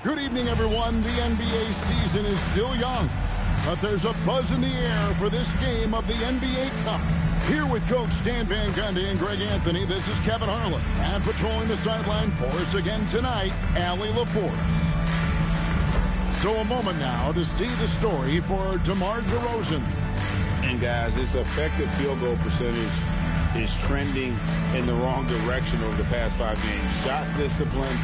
Good evening, everyone. The NBA season is still young, but there's a buzz in the air for this game of the NBA Cup. Here with Coach Stan Van Gundy and Greg Anthony, this is Kevin Harlan. And patrolling the sideline for us again tonight, Allie LaForce. So a moment now to see the story for DeMar DeRozan. And guys, his effective field goal percentage is trending in the wrong direction over the past 5 games. Shot discipline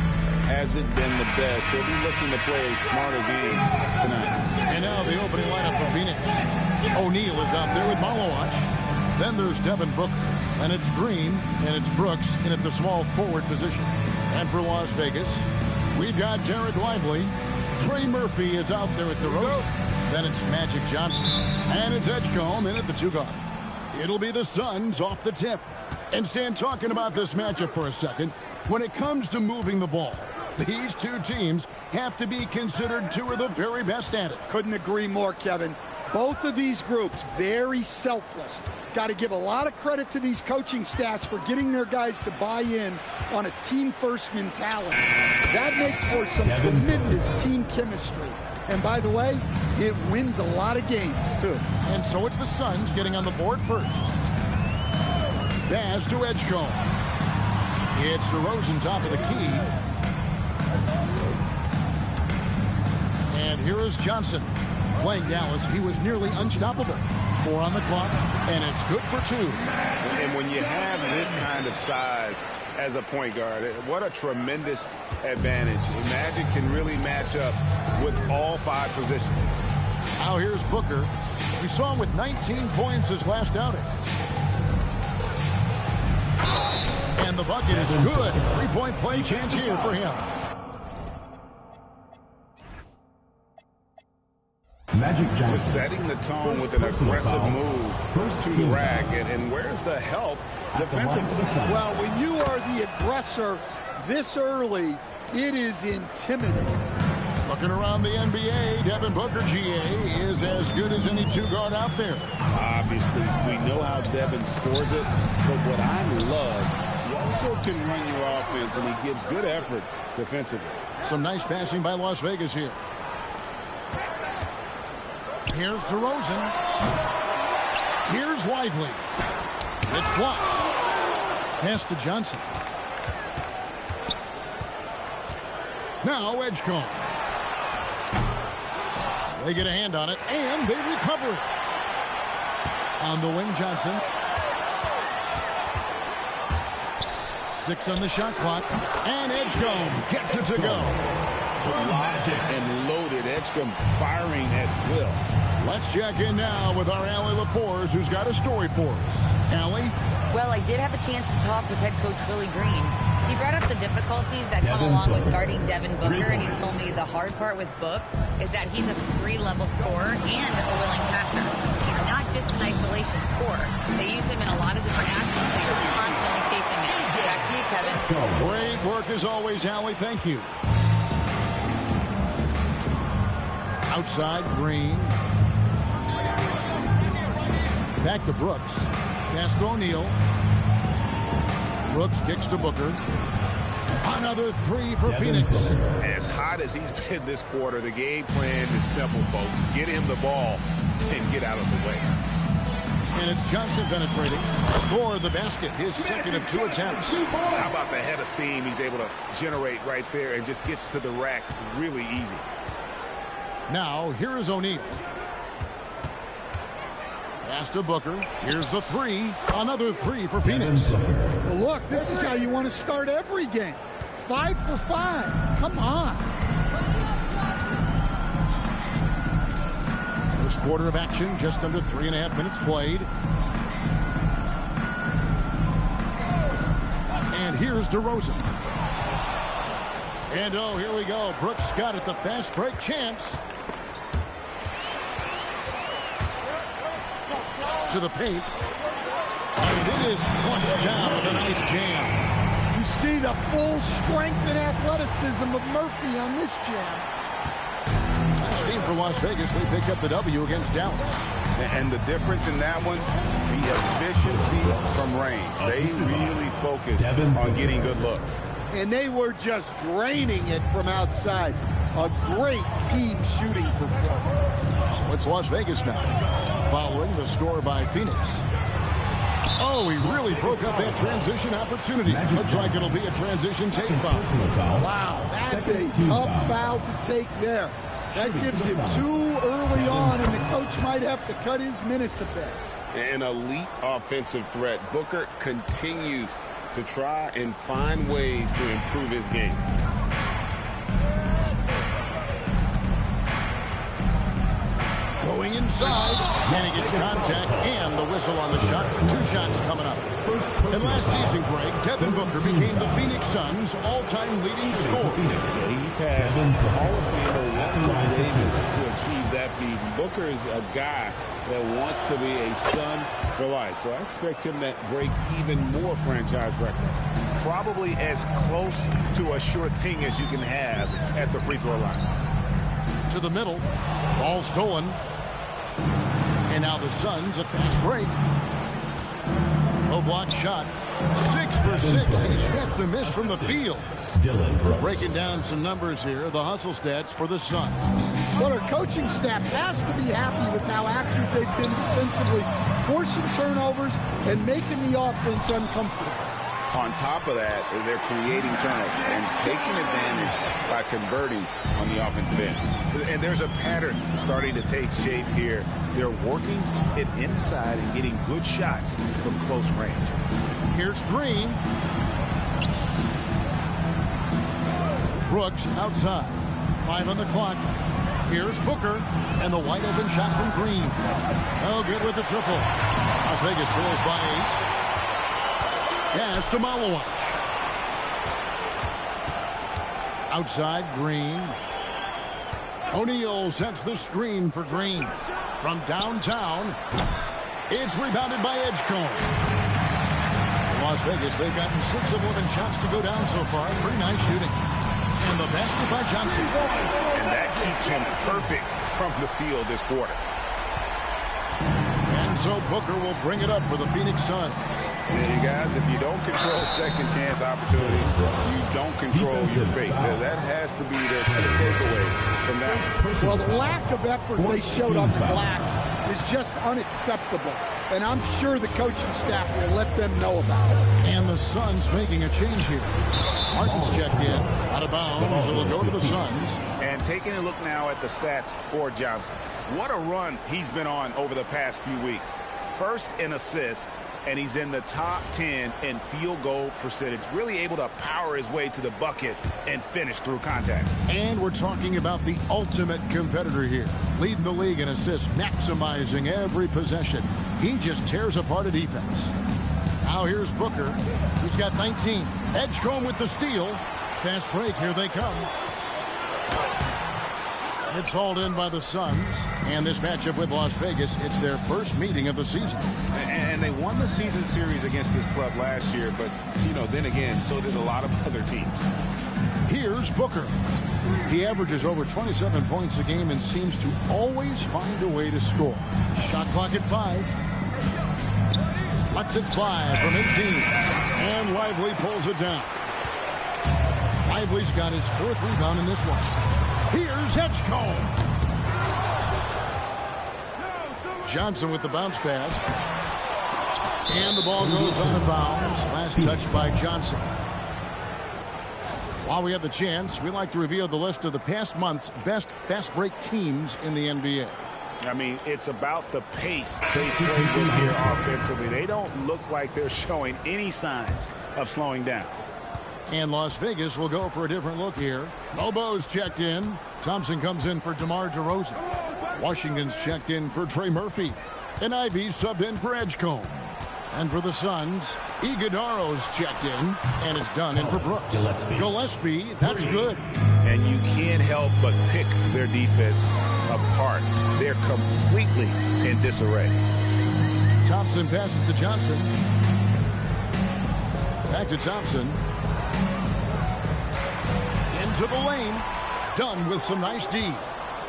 hasn't been the best. He'll be looking to play a smarter game tonight. And now the opening lineup for Phoenix. O'Neal is out there with Malowacz. Then there's Devin Booker. And it's Green, and it's Brooks in at the small forward position. And for Las Vegas, we've got Derek Lively. Trey Murphy is out there at DeRozan. Then it's Magic Johnson. And it's Edgecombe in at the 2 guard. It'll be the Suns off the tip. And Stan, talking about this matchup for a second, when it comes to moving the ball, these two teams have to be considered two of the very best at it. Couldn't agree more, Kevin. Both of these groups, very selfless. Got to give a lot of credit to these coaching staffs for getting their guys to buy in on a team-first mentality. That makes for some tremendous team chemistry. And by the way, it wins a lot of games, too. And so it's the Suns getting on the board first. Pass to Edgecombe. It's DeRozan top of the key. And here is Johnson. Playing Dallas, he was nearly unstoppable. 4 on the clock, and it's good for 2. And when you have this kind of size as a point guard, what a tremendous advantage. Magic can really match up with all 5 positions. Now here's Booker. We saw him with 19 points his last outing. And the bucket is good. 3-point play chance here for him. Magic Johnson. Just setting the tone with an aggressive move to the rack. And where's the help defensively? Well, when you are the aggressor this early, it is intimidating. Looking around the NBA, Devin Booker, GA, is as good as any 2-guard out there. Obviously, we know how Devin scores it, but what I love, he also can run your offense, and he gives good effort defensively. Some nice passing by Las Vegas here. Here's DeRozan. Here's Lively. It's blocked. Pass to Johnson. Now Edgecombe. They get a hand on it, and they recover it. On the wing, Johnson. 6 on the shot clock, and Edgecombe gets it to go. Logic and loaded. Edgecombe firing at will. Let's check in now with our Allie LaForce, who's got a story for us. Allie? Well, I did have a chance to talk with head coach Willie Green. He brought up the difficulties that come along with guarding Devin Booker, and he told me the hard part with Book is that he's a 3-level scorer and a willing passer. He's not just an isolation scorer. They use him in a lot of different actions, so you're constantly chasing him. Back to you, Kevin. Great work as always, Allie. Thank you. Outside, Green. Back to Brooks. Pass to O'Neal. Brooks kicks to Booker. Another 3 for Phoenix. As hot as he's been this quarter, the game plan is simple, folks. Get him the ball and get out of the way. And it's Johnson penetrating. Score the basket, his second of 2 attempts. How about the head of steam he's able to generate right there and just gets to the rack really easy. Now, here is O'Neal. Pass to Booker. Here's the 3. Another 3 for Phoenix. Well, look, this is how you want to start every game. 5 for 5. Come on. First quarter of action, just under 3.5 minutes played. And here's DeRozan. And oh, here we go. Brooks got it, the fast break chance. To the paint. And it is flushed down with a nice jam. You see the full strength and athleticism of Murphy on this jam. Last game for Las Vegas, they pick up the W against Dallas. And the difference in that one, the efficiency from range. They really focused on getting good looks. And they were just draining it from outside. A great team shooting performance. So it's Las Vegas now, following the score by Phoenix. Oh, he really broke up that transition opportunity. Looks like it'll be a transition take foul. Wow, that's a tough foul to take there. That gives him too early on, and the coach might have to cut his minutes a bit. An elite offensive threat. Booker continues to try and find ways to improve his game. Going inside, and he gets contact and the whistle on the shot. 2 shots coming up. And last season, Greg, Devin Booker became the Phoenix Suns' all-time leading scorer. He passed Hall of Famer Walton Davis to achieve that feat. Booker is a guy that wants to be a Sun for life, so I expect him to break even more franchise records. Probably as close to a sure thing as you can have at the free throw line. To the middle, ball stolen. And now the Suns, a fast break. Low block shot. 6 for 6. He's yet to miss from the field. Breaking down some numbers here. The hustle stats for the Suns. But our coaching staff has to be happy with how active they've been defensively, forcing turnovers and making the offense uncomfortable. On top of that, they're creating turnovers and taking advantage by converting on the offensive end. And there's a pattern starting to take shape here. They're working it inside and getting good shots from close range. Here's Green. Brooks outside. 5 on the clock. Here's Booker. And the wide open shot from Green. Oh, good with the triple. Las Vegas trails by 8. Pass to Malowich. Outside, Green. O'Neal sets the screen for Green. From downtown, it's rebounded by Edgecombe. Las Vegas, they've gotten 6 of 11 shots to go down so far. Pretty nice shooting. And the basket by Johnson. And that keeps him perfect from the field this quarter. And so Booker will bring it up for the Phoenix Suns. Yeah, you guys, if you don't control second chance opportunities, you don't control your fate. That has to be the takeaway from that. Well, the lack of effort they showed on the glass is just unacceptable. And I'm sure the coaching staff will let them know about it. And the Suns making a change here. Martin's checked in. Out of bounds. It'll go to the Suns. And taking a look now at the stats for Johnson. What a run he's been on over the past few weeks. First in assists, and he's in the top 10 in field goal percentage. Really able to power his way to the bucket and finish through contact. And we're talking about the ultimate competitor here. Leading the league in assists, maximizing every possession. He just tears apart a defense. Now here's Booker. He's got 19. Edgecombe with the steal. Fast break. Here they come. It's hauled in by the Suns. And this matchup with Las Vegas, it's their first meeting of the season. And they won the season series against this club last year, but, you know, then again, so did a lot of other teams. Here's Booker. He averages over 27 points a game and seems to always find a way to score. Shot clock at 5. Let's it fly from 18. And Lively pulls it down. Lively's got his 4th rebound in this one. Here's Edgecombe. Johnson with the bounce pass. And the ball goes out of bounds. Last touch by Johnson. While we have the chance, we like to reveal the list of the past month's best fast break teams in the NBA. I mean, it's about the pace they play with here offensively. They don't look like they're showing any signs of slowing down. And Las Vegas will go for a different look here. Lobo's checked in. Thompson comes in for DeMar DeRozan. Washington's checked in for Trey Murphy. And Ivy's subbed in for Edgecombe. And for the Suns, Iguodaro's checked in. And it's done in for Brooks. Gillespie, that's good. And you can't help but pick their defense apart. They're completely in disarray. Thompson passes to Johnson. Back to Thompson. Into the lane. Done with some nice D.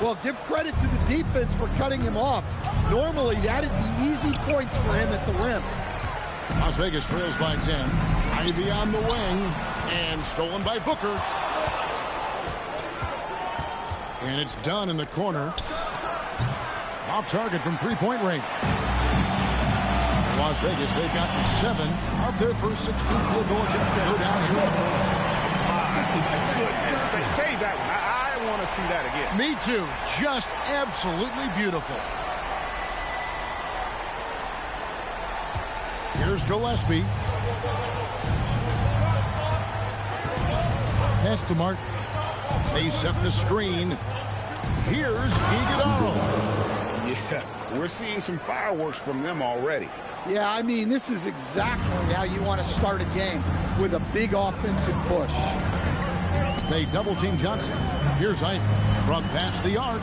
Well, give credit to the defense for cutting him off. Normally, that'd be easy points for him at the rim. Las Vegas trails by 10. Ivy on the wing. And stolen by Booker. And it's done in the corner. Off target from three-point range. Las Vegas, they've gotten 7 of their first 16 field goal attempts to go down here in the first. Save that one. I want to see that again. Me too. Just absolutely beautiful. Here's Gillespie. Pass to Martin. They set the screen. Here's Iguodala. Yeah, we're seeing some fireworks from them already. Yeah, I mean, this is exactly how you want to start a game, with a big offensive push. They double-team Johnson. Here's Ivy from past the arc.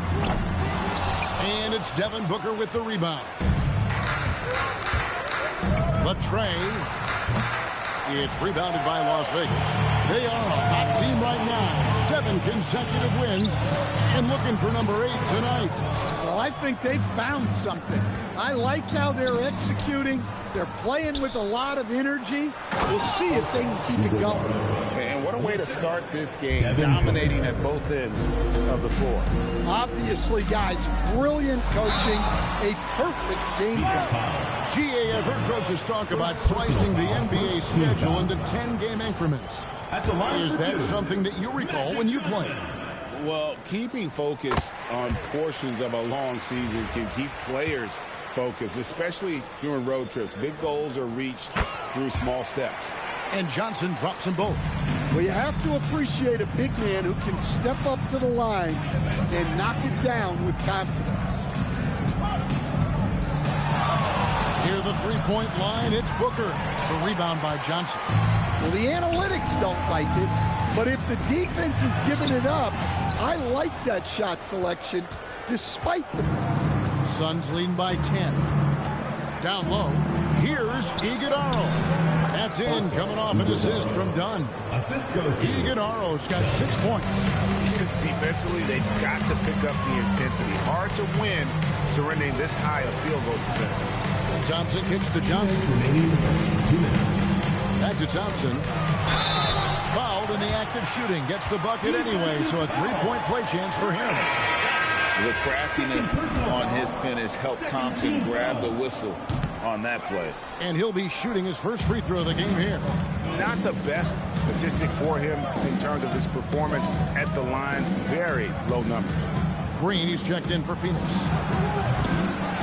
And it's Devin Booker with the rebound. The tray. It's rebounded by Las Vegas. They are a hot team right now. 7 consecutive wins and looking for number 8 tonight. Well, I think they've found something. I like how they're executing. They're playing with a lot of energy. We'll see if they can keep it going. And what a way to start this game, dominating at both ends of the floor. Obviously, guys, brilliant coaching, a perfect game plan. GA, I've heard coaches talk about slicing the NBA schedule into 10-game increments. Is that something that you recall when you played? Well, keeping focus on portions of a long season can keep players focused, especially during road trips. Big goals are reached through small steps. And Johnson drops them both. Well, you have to appreciate a big man who can step up to the line and knock it down with confidence. Near the three-point line, it's Booker. The rebound by Johnson. Well, the analytics don't like it, but if the defense is giving it up, I like that shot selection despite the miss. Suns leading by 10. Down low, here's Iguodala. That's in, coming off an assist from Dunn. Iguodala's got 6 points. Defensively, they've got to pick up the intensity. Hard to win surrendering this high a field goal percentage. Thompson kicks to Johnson. Back to Thompson. Fouled in the act of shooting. Gets the bucket anyway, so a three-point play chance for him. The craftiness on his finish helped Thompson grab the whistle on that play. And he'll be shooting his first free throw of the game here. Not the best statistic for him in terms of his performance at the line. Very low number. Green, he's checked in for Phoenix.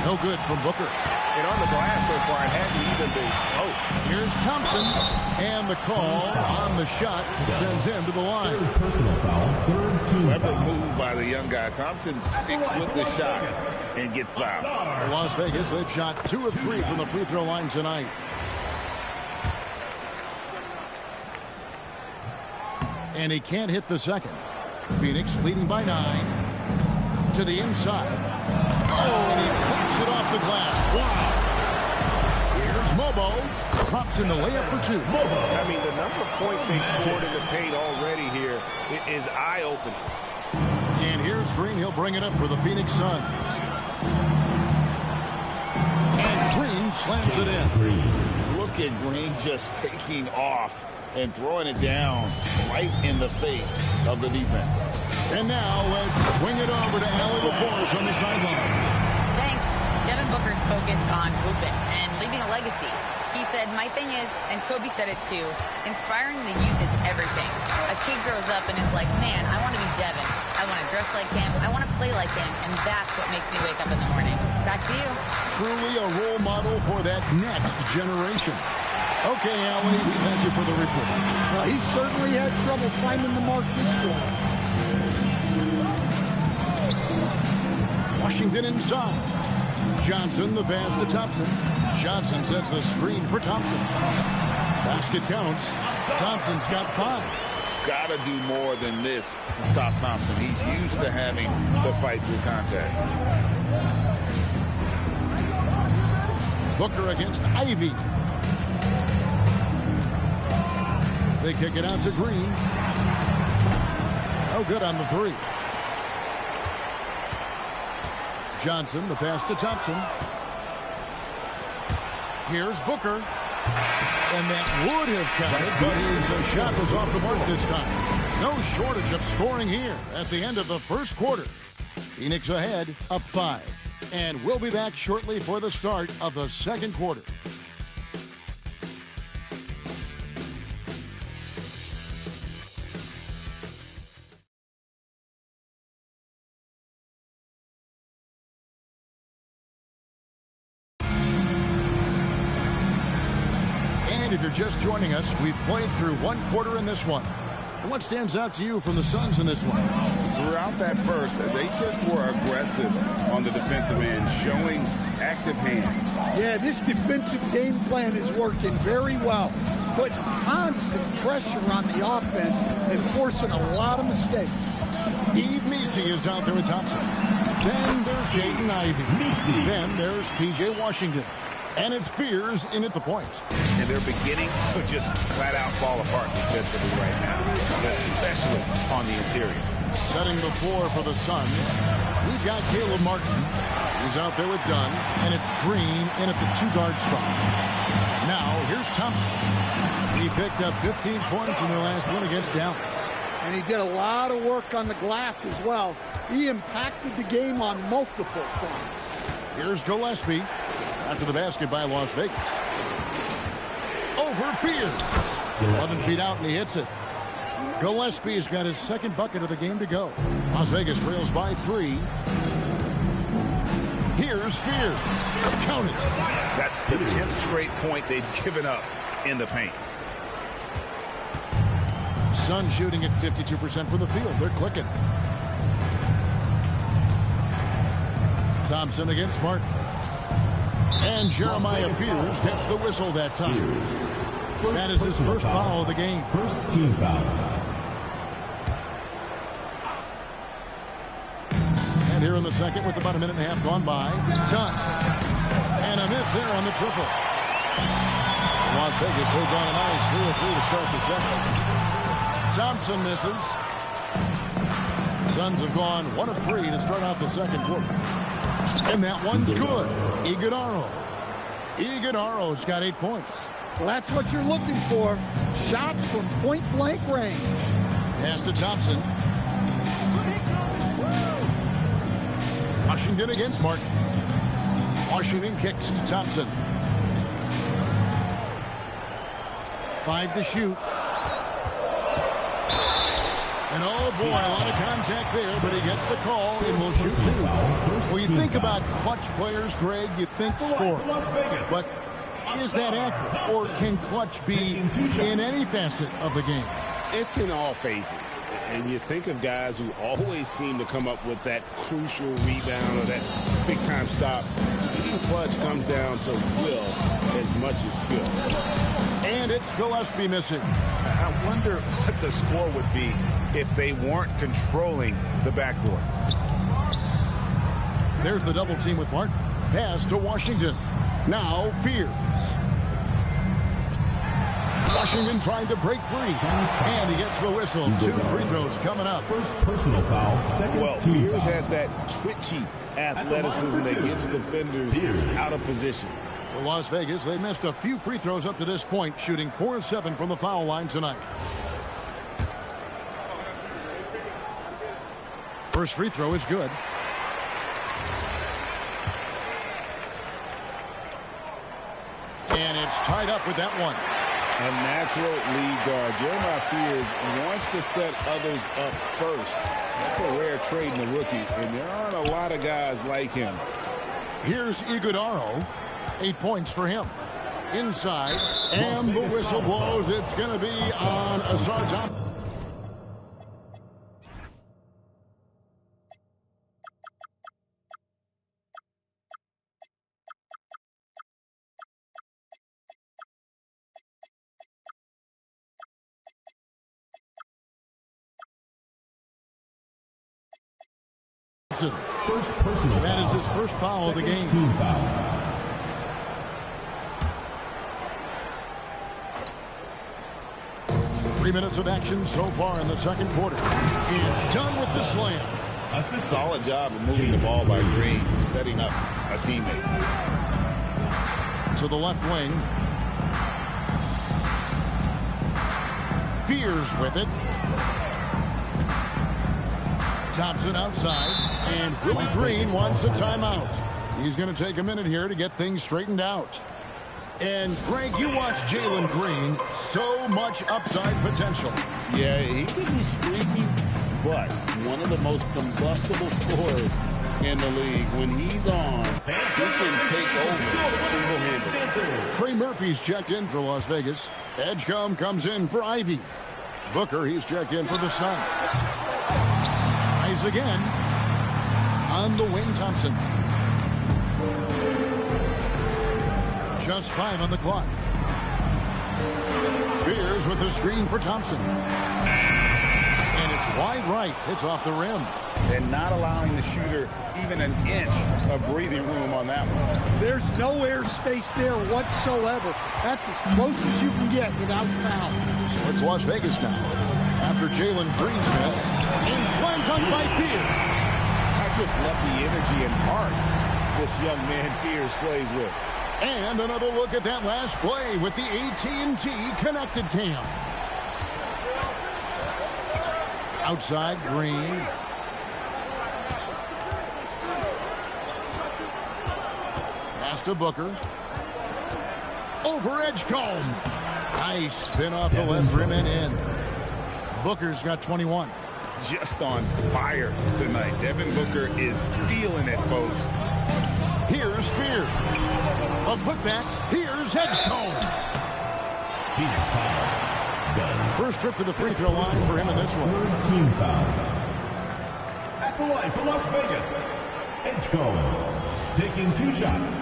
No good from Booker. And on the glass so far, it hadn't even been. Oh, here's Thompson. And the call on the shot sends him to the line. Personal foul. Clever move by the young guy. Thompson sticks with the shot and gets fouled. For Las Vegas, they've shot 2 of 3 from the free throw line tonight. And he can't hit the second. Phoenix leading by 9. To the inside. Oh, and he pops it off the glass. Wow. Here's Mobo. Pops in the layup for 2. Mobo. I mean, the number of points they've scored in the paint already here is eye-opening. And here's Green. He'll bring it up for the Phoenix Suns. And Green slams it in. Look at Green just taking off and throwing it down right in the face of the defense. And now let's swing it over to Allie LaForce on the sideline. Thanks. Devin Booker's focused on hooping and leaving a legacy. He said, my thing is, and Kobe said it too, inspiring the youth is everything. A kid grows up and is like, man, I want to be Devin. I want to dress like him. I want to play like him. And that's what makes me wake up in the morning. Back to you. Truly a role model for that next generation. Okay, Allie, thank you for the report. Well, he certainly had trouble finding the mark this quarter. Washington inside. Johnson, the pass to Thompson. Johnson sets the screen for Thompson. Basket counts. Thompson's got 5. Got to do more than this to stop Thompson. He's used to having to fight through contact. Booker against Ivy. They kick it out to Green. No good on the 3. Johnson, the pass to Thompson. Here's Booker. And that would have counted, but his shot was off the mark this time. No shortage of scoring here at the end of the first quarter. Phoenix ahead, up 5. And we'll be back shortly for the start of the second quarter. And if you're just joining us, we've played through one quarter in this one. And what stands out to you from the Suns in this one? Throughout that first, they just were aggressive on the defensive end, showing active hands. Yeah, this defensive game plan is working very well. Putting constant pressure on the offense and forcing a lot of mistakes. Eve Meesey is out there with Thompson. Then there's Jaden Ivey. Then there's P.J. Washington. And it's Fears in at the point. And they're beginning to just flat out fall apart defensively right now, especially on the interior. Setting the floor for the Suns, we've got Caleb Martin. He's out there with Dunn, and it's Green in at the 2-guard spot. Now, here's Thompson. He picked up 15 points in their last win against Dallas. And he did a lot of work on the glass as well. He impacted the game on multiple fronts. Here's Gillespie. After the basket by Las Vegas. Over Fears. 11 feet out, and he hits it. Gillespie's got his second bucket of the game to go. Las Vegas trails by 3. Here's Fears. Count it. That's the 10th straight point they've given up in the paint. Sun shooting at 52% from the field. They're clicking. Thompson against Martin. And Jeremiah Fears gets the whistle that time. That is his first foul of the game. First team foul. And here in the second with about a minute and a half gone by. Done. And a miss there on the triple. Las Vegas hold on a nice 3 of 3 to start the second. Thompson misses. Suns have gone 1 of 3 to start out the second quarter. And that one's good. Iguodala's got 8 points. Well, that's what you're looking for. Shots from point-blank range. Pass to Thompson. Washington against Martin. Washington kicks to Thompson. 5 to shoot. And oh boy, a lot of contact there, but he gets the call and will shoot 2. When you think about clutch players, Greg, you think score. But is that accurate? Or can clutch be in any facet of the game? It's in all phases. And you think of guys who always seem to come up with that crucial rebound or that big-time stop. Being clutch comes down to will as much as skill. And it's Gillespie missing. I wonder what the score would be if they weren't controlling the backboard. There's the double team with Martin. Pass to Washington. Now Fears. Washington trying to break free. And he gets the whistle. 2 free throws coming up. First personal foul, second Well, team Fears foul. has that twitchy athleticism that gets defenders out of position. For Las Vegas, they missed a few free throws up to this point, shooting 4 of 7 from the foul line tonight. First free throw is good. And it's tied up with that one. A natural lead guard. Jeremiah Fears wants to set others up first. That's a rare trait in a rookie, and there aren't a lot of guys like him. Here's Iguodala. 8 points for him. Inside, and the whistle blows. It's going to be on Asar Thompson. First personal That foul. is his first foul of the game. Team foul. Three minutes of action so far in the second quarter. And done with the slam. That's a solid job of moving the ball by Green, setting up a teammate. To the left wing. Fears with it. Thompson outside, and Willie Green wants a timeout. He's going to take a minute here to get things straightened out. And, Greg, you watch Jalen Green, so much upside potential. Yeah, he can be streaky, but one of the most combustible scorers in the league. When he's on, he can take over single-handed. Trey Murphy's checked in for Las Vegas. Edgecombe comes in for Ivy. Booker, he's checked in for the Suns. Tries again. On the wing, Thompson. Just 5 on the clock. Fears with the screen for Thompson. And it's wide right. It's off the rim. And not allowing the shooter even an inch of breathing room on that one. There's no airspace there whatsoever. That's as close as you can get without foul. So it's Las Vegas now. After Jalen Green's miss. And slam dunk by Fears. I just love the energy and heart this young man Fears plays with. And another look at that last play with the AT&T connected cam. Outside, Green. Pass to Booker. Over Edgecombe. Nice spin off the left rim and in. Booker's got 21. Just on fire tonight. Devin Booker is feeling it, folks. Here's Fears. A putback. Here's Edgecombe. Phoenix foul. Done. First trip to the free throw line for him in this one. Third team foul. At the line for Las Vegas, Edgecombe taking 2 shots.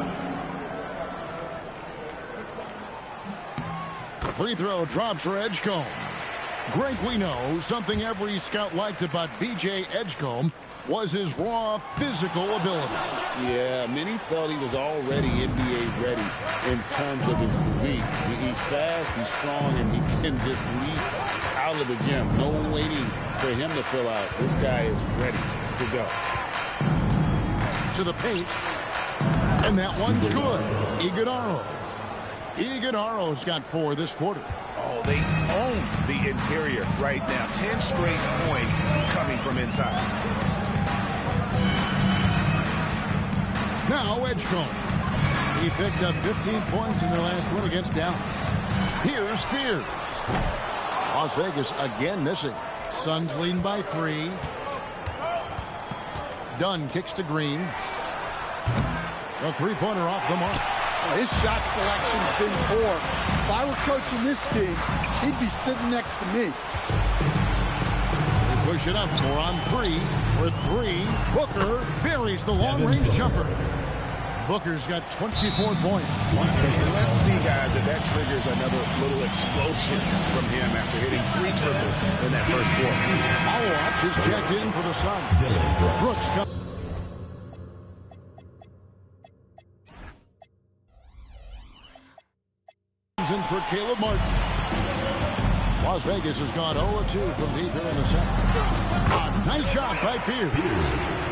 Free throw drops for Edgecombe. Greg, we know something every scout liked about B.J. Edgecombe was his raw physical ability. Yeah, many felt he was already NBA ready in terms of his physique. He's fast, he's strong, and he can just leap out of the gym. No waiting for him to fill out. This guy is ready to go. To the paint. And that one's good. Iguodala's got 4 this quarter. Oh, they own the interior right now. 10 straight points coming from inside. Now Edgecombe. He picked up 15 points in their last win against Dallas. Here's Fears. Las Vegas again missing. Suns leading by 3. Dunn kicks to Green. A 3-pointer off the mark. His shot selection's been poor. If I were coaching this team, he'd be sitting next to me. They push it up 4 on 3. For 3, Booker buries the long-range jumper. Booker's got 24 points. Let's see, guys, if that triggers another little explosion from him after hitting 3 triples in that first quarter. Malawatch is checked in for the Suns. Brooks comes in for Caleb Martin. Las Vegas has gone 0-2 from deep here in the second. A nice shot by Fears.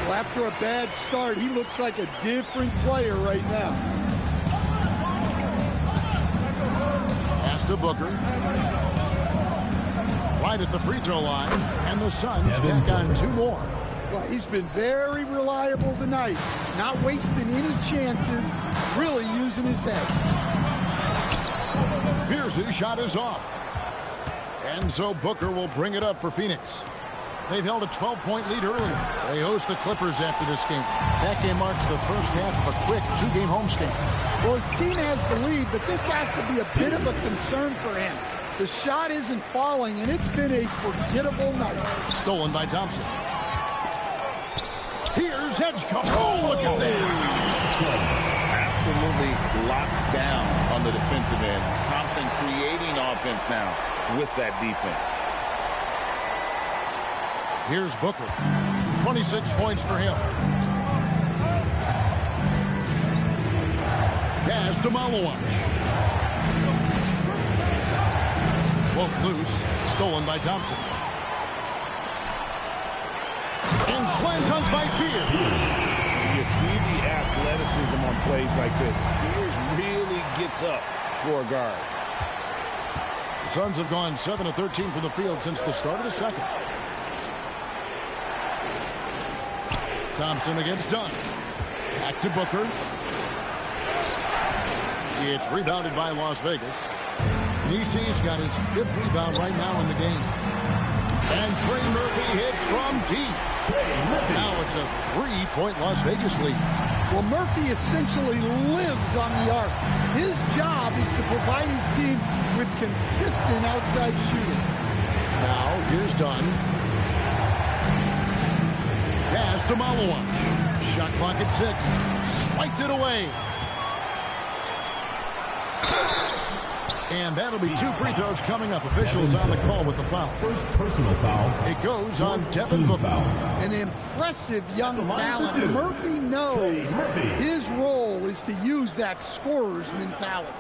Well, after a bad start, he looks like a different player right now. Pass to Booker. Right at the free throw line, and the Suns tack on 2 more. Well, he's been very reliable tonight. Not wasting any chances, really using his head. Fears' shot is off. And so Booker will bring it up for Phoenix. They've held a 12-point lead earlier. They host the Clippers after this game. That game marks the first half of a quick 2-game homestand. Well, his team has the lead, but this has to be a bit of a concern for him. The shot isn't falling, and it's been a forgettable night. Stolen by Thompson. Here's Edgecombe. Oh, look at that. Absolutely locks down on the defensive end. Thompson creating offense now with that defense. Here's Booker. 26 points for him. Pass to Malawatch. Woke loose. Stolen by Thompson. And slam dunk by Fears. You see the athleticism on plays like this. Fears really gets up for a guard. Suns have gone 7 of 13 from the field since the start of the second. Thompson against Dunn. Back to Booker. It's rebounded by Las Vegas. Nisi's got his 5th rebound right now in the game. And Trey Murphy hits from deep. Now it's a 3-point Las Vegas lead. Well, Murphy essentially lives on the arc. His job is to provide his team with consistent outside shooting. Now, here's Dunn. Pass to Malawach. Shot clock at 6. Swiped it away. And that'll be 2 free throws coming up. Officials on the call with the foul. First personal foul. It goes on Devin Booker. An impressive young talent. Murphy knows his role is to use that scorer's mentality.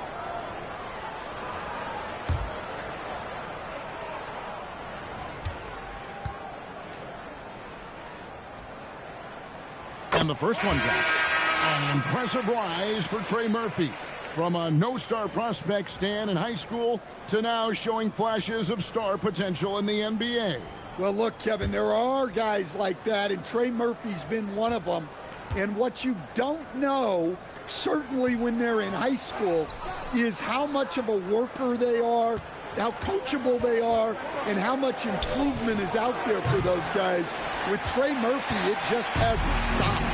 And the first one drops. An impressive rise for Trey Murphy. From a no-star prospect stand in high school to now showing flashes of star potential in the NBA. Well, look, Kevin, there are guys like that, and Trey Murphy's been one of them. And what you don't know, certainly when they're in high school, is how much of a worker they are, how coachable they are, and how much improvement is out there for those guys. With Trey Murphy, it just hasn't stopped.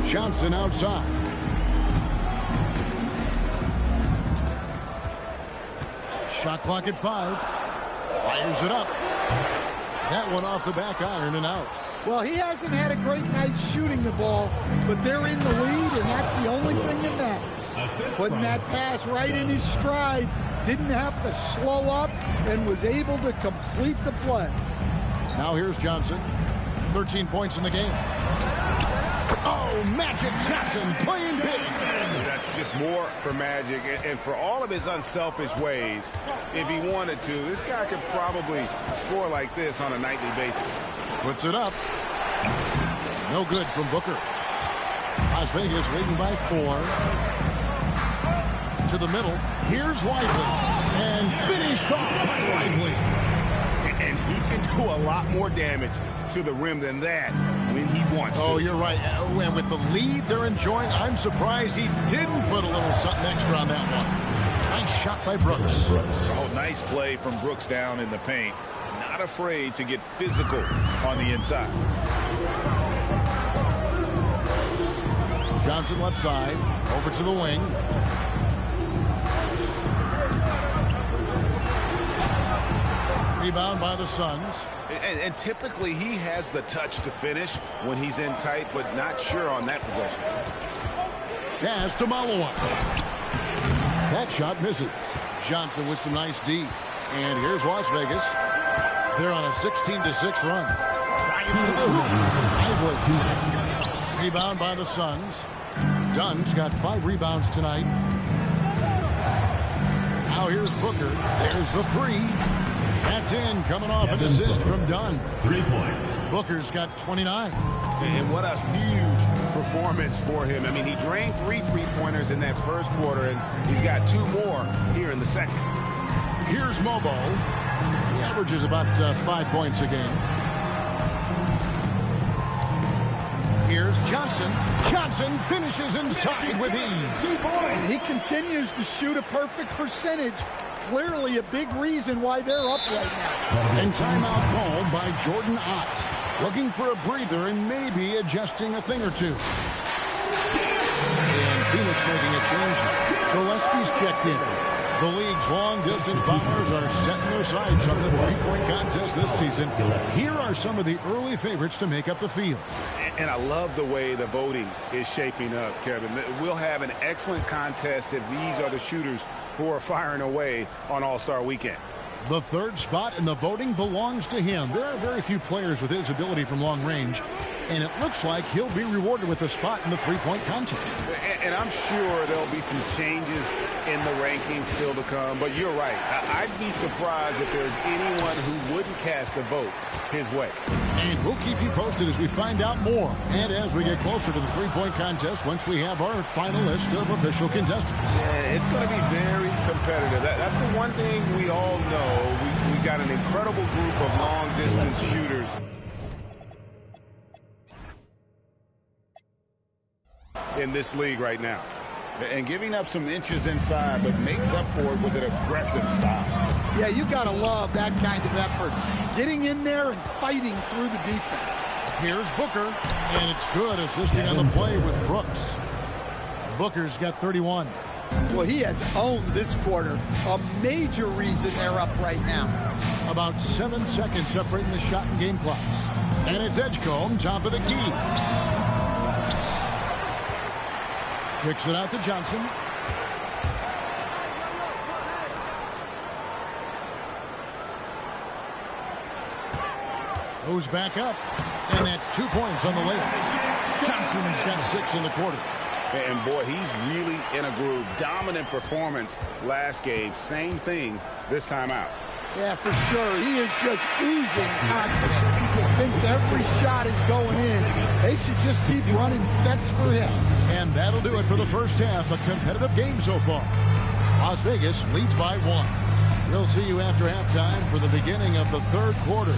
Johnson outside. Shot clock at 5. Fires it up. That one off the back iron and out. Well, he hasn't had a great night shooting the ball, but they're in the lead, and that's the only thing that matters. Putting that pass right in his stride, didn't have to slow up, and was able to complete the play. Now here's Johnson. 13 points in the game. Oh, Magic Johnson playing big. That's just more for Magic. And for all of his unselfish ways, if he wanted to, this guy could probably score like this on a nightly basis. Puts it up. No good from Booker. Las Vegas leading by 4. To the middle. Here's Lively. And finished off by Lively. And he can do a lot more damage to the rim than that when he wants to. Oh, you're right. And with the lead they're enjoying, I'm surprised he didn't put a little something extra on that one. Nice shot by Brooks. Oh, nice play from Brooks down in the paint. Not afraid to get physical on the inside. Johnson left side. Over to the wing. Rebound by the Suns. And typically he has the touch to finish when he's in tight, but not sure on that possession. Pass to Malawach. That shot misses. Johnson with some nice D. And here's Las Vegas. They're on a 16-6 run. Rebound by the Suns. Dunn's got 5 rebounds tonight. Now here's Booker. There's the 3. That's in, coming off an assist from Dunn. 3 points. Booker's got 29. And what a huge performance for him. I mean, he drained 3 three-pointers in that first quarter, and he's got 2 more here in the second. Here's Mobo. He averages about 5 points a game. Here's Johnson. Johnson finishes inside with ease. And he continues to shoot a perfect percentage. Clearly a big reason why they're up right now. And timeout called by Jordan Ott. Looking for a breather and maybe adjusting a thing or two. And Phoenix making a change. Gillespie's checked in. The league's long-distance bombers are setting their sights on the three-point contest this season. Here are some of the early favorites to make up the field. And I love the way the voting is shaping up, Kevin. We'll have an excellent contest if these are the shooters who are firing away on All-Star Weekend. The 3rd spot in the voting belongs to him. There are very few players with his ability from long range. And it looks like he'll be rewarded with a spot in the three-point contest. And I'm sure there'll be some changes in the rankings still to come. But you're right. I'd be surprised if there's anyone who wouldn't cast a vote his way. And we'll keep you posted as we find out more. And as we get closer to the three-point contest, once we have our final list of official contestants. Yeah, it's going to be very competitive. That's the one thing we all know. We've got an incredible group of long-distance shooters. In this league right now. And giving up some inches inside, but makes up for it with an aggressive style. Yeah, you got to love that kind of effort. Getting in there and fighting through the defense. Here's Booker, and it's good assisting on the play with Brooks. Booker's got 31. Well, he has owned this quarter. A major reason they're up right now. About 7 seconds separating the shot and game clocks. And it's Edgecombe, top of the key. Kicks it out to Johnson. Goes back up. And that's 2 points on the layup. Johnson's got 6 in the quarter. And boy, he's really in a groove. Dominant performance last game. Same thing this time out. Yeah, for sure. He is just oozing confidence. Thinks every shot is going in. They should just keep running sets for him. And that'll do it for the first half. A competitive game so far. Las Vegas leads by 1. We'll see you after halftime for the beginning of the third quarter.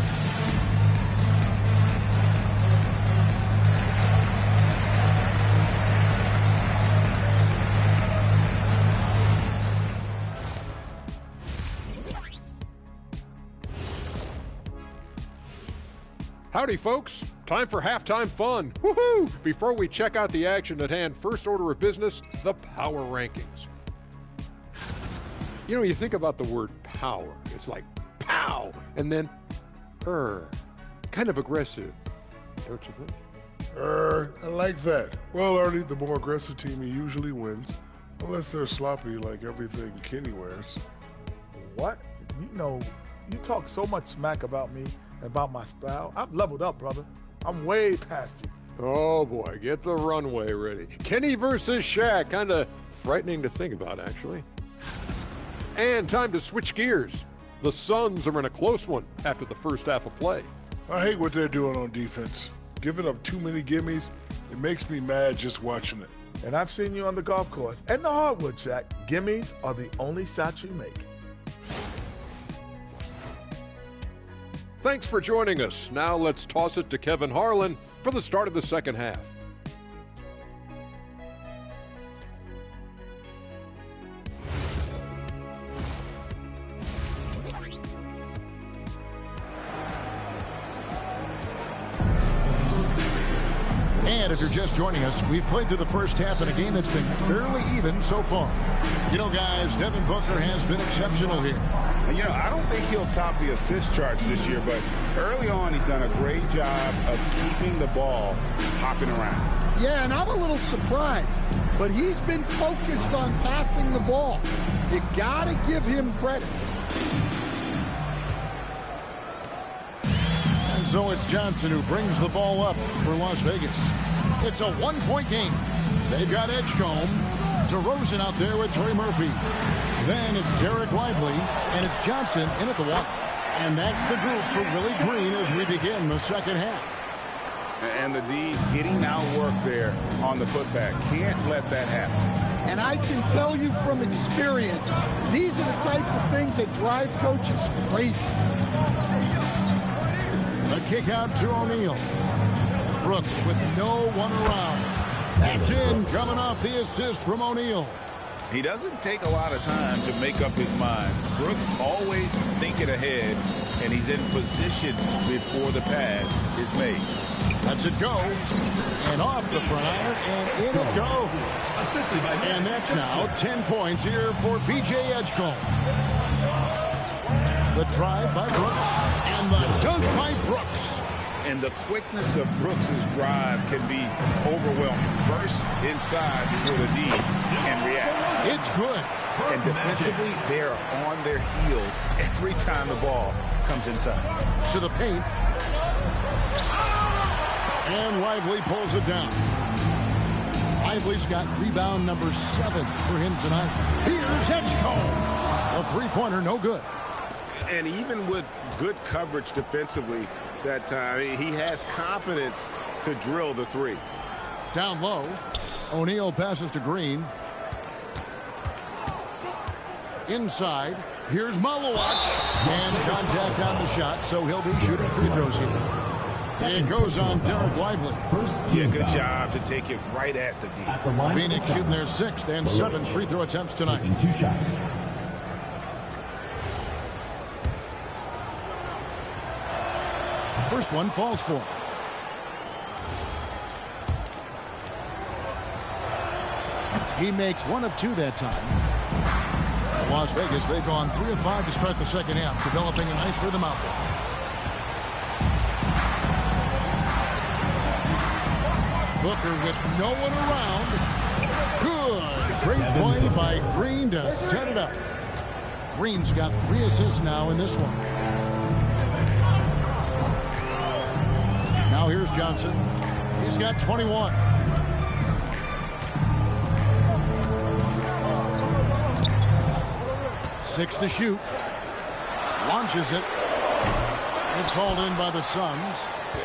Howdy, folks. Time for halftime fun. Woohoo! Before we check out the action at hand, first order of business, the power rankings. You know, you think about the word power. It's like pow, and then kind of aggressive, don't you think? I like that. Well, Artie, the more aggressive team usually wins, unless they're sloppy like everything Kenny wears. What? You know, you talk so much smack about me and about my style. I'm leveled up, brother. I'm way past you. Oh, boy, get the runway ready. Kenny versus Shaq. Kind of frightening to think about, actually. And time to switch gears. The Suns are in a close one after the first half of play. I hate what they're doing on defense. Giving up too many gimmies, it makes me mad just watching it. And I've seen you on the golf course and the hardwood, Shaq. Gimmies are the only shots you make. Thanks for joining us. Now let's toss it to Kevin Harlan for the start of the second half. And if you're just joining us, we've played through the first half in a game that's been fairly even so far. You know, guys, Devin Booker has been exceptional here. You know, I don't think he'll top the assist charts this year, but early on he's done a great job of keeping the ball hopping around. Yeah, and I'm a little surprised, but he's been focused on passing the ball. You got to give him credit. And so it's Johnson who brings the ball up for Las Vegas. It's a one-point game. They've got Edgecombe. DeRozan out there with Trey Murphy. Then it's Derek Lively, and it's Johnson in at the one. And that's the group for Willie Green as we begin the second half. And the D getting out work there on the putback. Can't let that happen. And I can tell you from experience, these are the types of things that drive coaches crazy. A kick out to O'Neal. Brooks with no one around. That's in, coming off the assist from O'Neal. He doesn't take a lot of time to make up his mind. Brooks always thinking ahead, and he's in position before the pass is made. Lets it go, and off the front iron, and in it goes. And that's now 10 points here for P.J. Edgecombe. The drive by Brooks, and the dunk by Brooks. And the quickness of Brooks's drive can be overwhelming. Burst inside before the D can react. It's good. And defensively, they're on their heels every time the ball comes inside. To the paint. And Lively pulls it down. Lively's got rebound number 7 for him tonight. Here's Edgecombe. A three-pointer, no good. And even with good coverage defensively that time, he has confidence to drill the three. Down low, O'Neal passes to Green. Inside, here's Malowacz. And contact on the shot, so he'll be shooting free throws here. It goes on Derek Lively. Yeah, good job to take it right at the D. Phoenix shooting their 6th and 7th free throw attempts tonight. 2 shots. First one falls for him. He makes 1 of 2 that time. Las Vegas, they've gone 3 of 5 to start the second half, developing a nice rhythm out there. Booker with no one around. Good. Great play by Green to set it up. Green's got 3 assists now in this one. Now here's Johnson. He's got 21. Six to shoot. Launches it. It's hauled in by the Suns.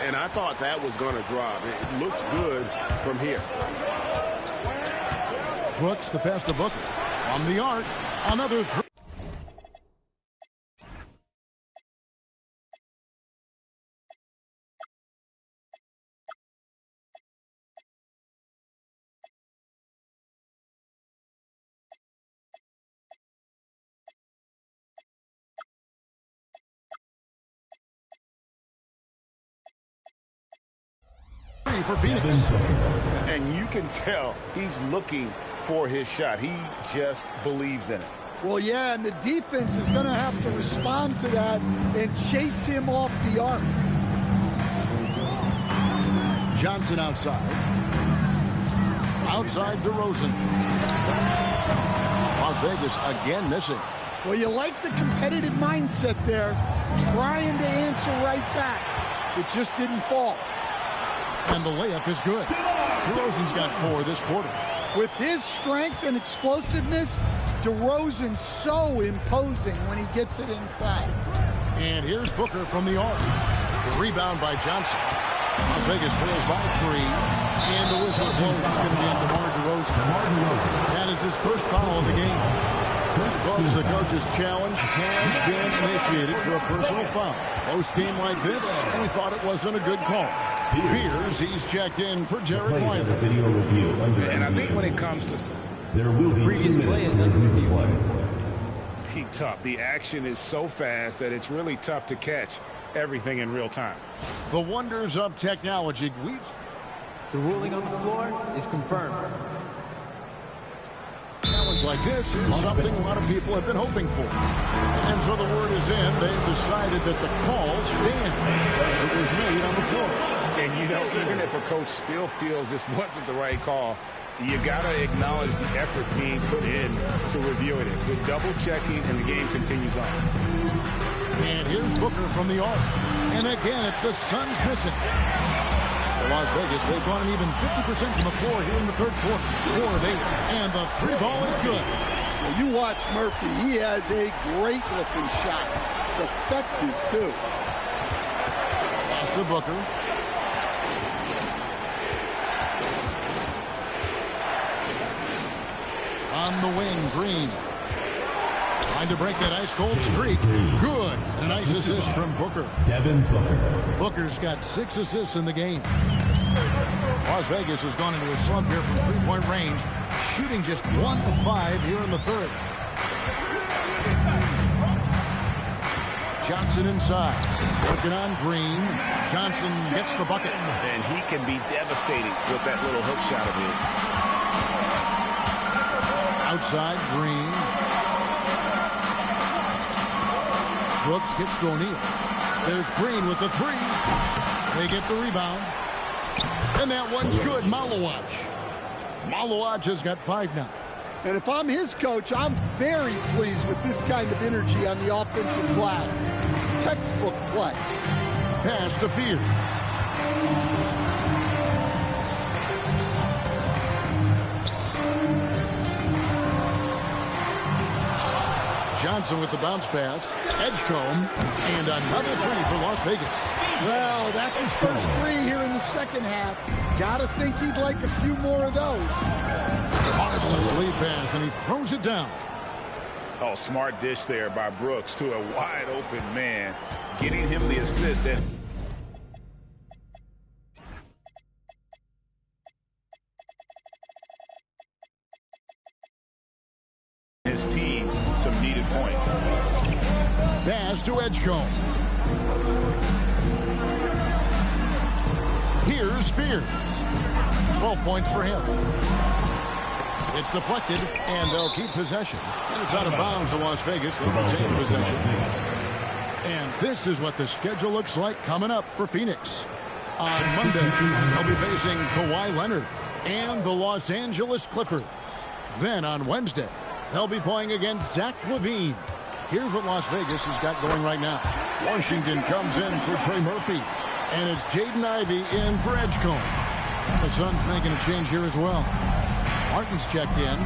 And I thought that was going to drop. It looked good from here. Brooks, the pass to Booker. From the arc, another 3. For Phoenix. And you can tell he's looking for his shot. He just believes in it. Well, yeah, and the defense is going to have to respond to that and chase him off the arc. Johnson outside. Outside DeRozan. Las Vegas again missing. Well, you like the competitive mindset there, trying to answer right back. It just didn't fall. And the layup is good. DeRozan's got 4 this quarter. With his strength and explosiveness, DeRozan's so imposing when he gets it inside. And here's Booker from the arc. The rebound by Johnson. Las Vegas trails by 3. And the whistle blows. It's going to be on DeMar DeRozan. That is his first foul of the game. Folks, the coach's challenge has been initiated for a personal foul. Post game like this, we thought it wasn't a good call. Peters, he's checked in for Jared Lively. And I think when it comes to there will be previous play is under review. Peak tough. The action is so fast that it's really tough to catch everything in real time. The wonders of technology. The ruling on the floor is confirmed. Challenge like this is something a lot of people have been hoping for. And so the word is in. They've decided that the call stands as it was made on the floor. And, you know, even if a coach still feels this wasn't the right call, you got to acknowledge the effort being put in to reviewing it. With double checking, and the game continues on. And here's Booker from the arc. And again, it's the Suns missing. Las Vegas, they've gone an even 50% from the floor here in the third quarter. 4 of 8. And the 3 ball is good. Well, you watch Murphy. He has a great-looking shot. It's effective, too. Pass to Booker. On the wing, Green. Trying to break that ice-cold streak. Good. A nice assist from Booker. Devin Booker. Booker's got 6 assists in the game. Las Vegas has gone into a slump here from three-point range, shooting just 1 of 5 here in the third. Johnson inside. Working on Green. Johnson gets the bucket. And he can be devastating with that little hook shot of his. Outside, Green. Brooks gets to O'Neal. There's Green with the 3. They get the rebound. And that one's good. Malowacz. Malowacz has got 5 now. And if I'm his coach, I'm very pleased with this kind of energy on the offensive glass. Textbook play. Pass to Fear. Johnson with the bounce pass. Edgecombe. And another three for Las Vegas. Well, that's his first three here in the second half. Gotta think he'd like a few more of those. Marvelous lead pass, and he throws it down. Oh, smart dish there by Brooks to a wide open man, getting him the assist. And his team some needed points. Pass to Edgecombe. Here's Spears. 12 points for him. It's deflected, and they'll keep possession. And it's out of bounds to Las Vegas. They'll retain possession. And this is what the schedule looks like coming up for Phoenix. On Monday, they'll be facing Kawhi Leonard and the Los Angeles Clippers. Then on Wednesday, they'll be playing against Zach LaVine. Here's what Las Vegas has got going right now. Washington comes in for Trey Murphy. And it's Jaden Ivey in for Edgecombe. And the Suns making a change here as well. Martin's checked in.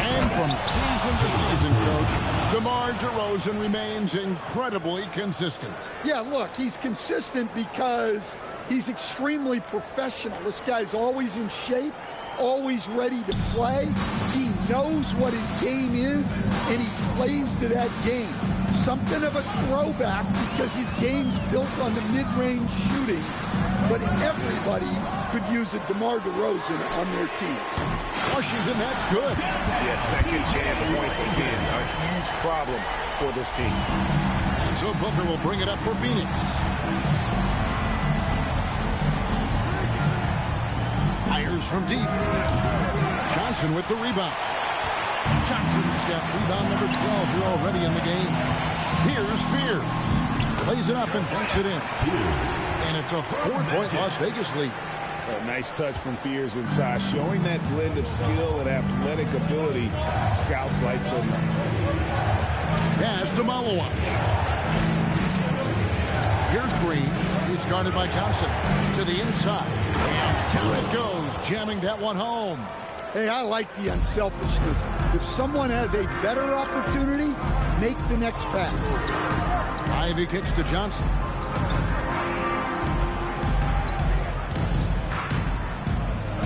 And from season to season, Coach, DeMar DeRozan remains incredibly consistent. Yeah, look, he's consistent because he's extremely professional. This guy's always in shape, always ready to play. He knows what his game is, and he plays to that game. Something of a throwback because his game's built on the mid-range shooting, but everybody could use a DeMar DeRozan on their team. Washington, that's good. Yeah, second chance points again. A huge problem for this team. And so Booker will bring it up for Phoenix. Fires from deep. Johnson with the rebound. Johnson's got rebound number 12 here already in the game. Here's Spears. Plays it up and banks it in. And it's a 4-point Las Vegas lead. A nice touch from Fears inside, showing that blend of skill and athletic ability scouts like so much. Pass to Malawach. Here's Green. He's guarded by Johnson. To the inside. And down it goes, jamming that one home. Hey, I like the unselfishness. If someone has a better opportunity, make the next pass. Ivy kicks to Johnson.